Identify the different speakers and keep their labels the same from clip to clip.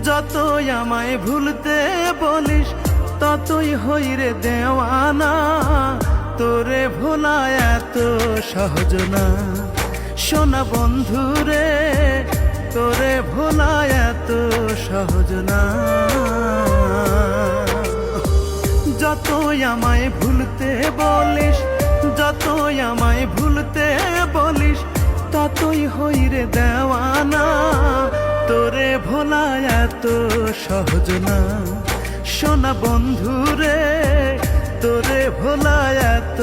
Speaker 1: যতই আমায় ভুলতে বলিস ততই হই রে দেওয়ানা। তোরে ভোলা এত সহজ না সোনা বন্ধু রে, তোরে ভোলা এত সহজ না। যতই আমায় ভুলতে বলিস, যতই আমায় ভুলতে বলিস ততই হই রে দেওয়ানা। তোরে ভোলা এত সহজ না সোনা বন্ধু রে, তোরে ভোলা এত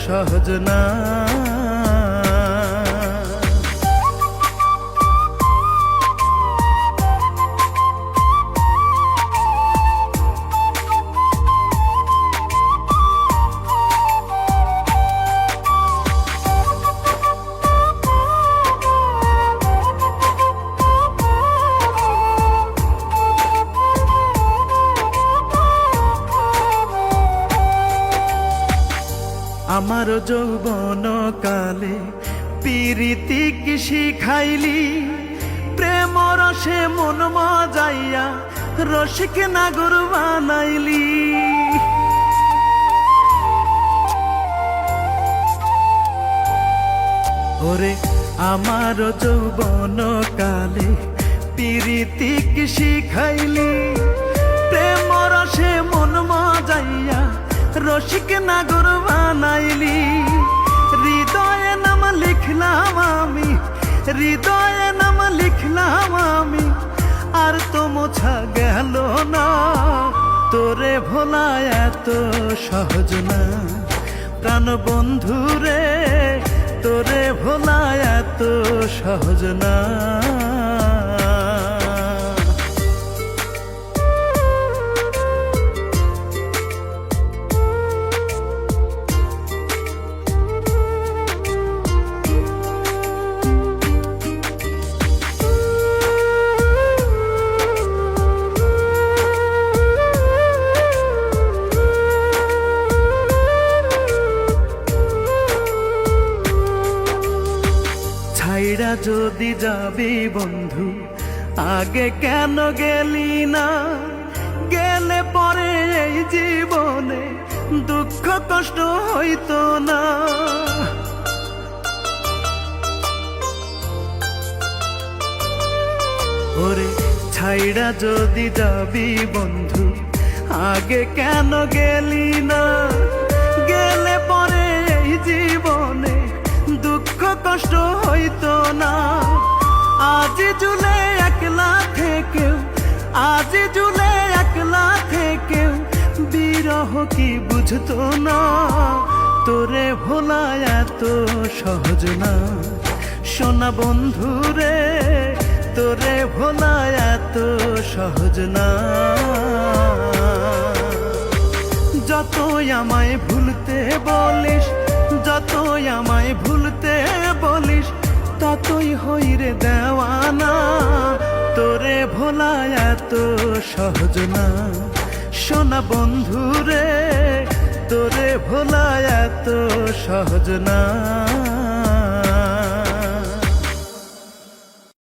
Speaker 1: সহজ না। আমার যৌবন কালে পিরিতি কি শিখাইলি, প্রেম রসে মন মজাইয়া রসিক নাগর বানাইলি। ওরে আমার যৌবন কালে পিরিতি কি শিখাইলি, প্রেম রসে মন মজাইয়া রসিক নাগর বানাইলি। হৃদয়ে নাম লিখলাম আমি, হৃদয়ে নাম লিখলাম আমি, আর তো মোছা গেল না। তোরে ভোলা এত সহজ না প্রাণ বন্ধু রে, তোরে ভোলা এত সহজ না। ছাইড়া যদি যাবি বন্ধু আগে কেন গেলি না, গেলে পরে এই জীবনে দুঃখ কষ্ট হইতো না। ওরে ছাইড়া যদি যাবি বন্ধু আগে কেন গেলি না, গেলে পরে এই জীবনে দুঃখ কষ্ট হইতো না। আজ জুলে একলা থেকেও, আজ জুলে একলা থেকেও বিরহ কি বুঝতো না। তোরে ভোলা এত সহজ না সোনা বন্ধু রে, তোরে ভোলা এত সহজ না। যতই আমায় ভুলতে বলিস, যতই আমায় ভুলতে বলিস ততই হই রে দেওয়ানা। তোরে ভোলা এত সহজ না সোনা বন্ধু রে, তোরে ভোলা এত সহজ না।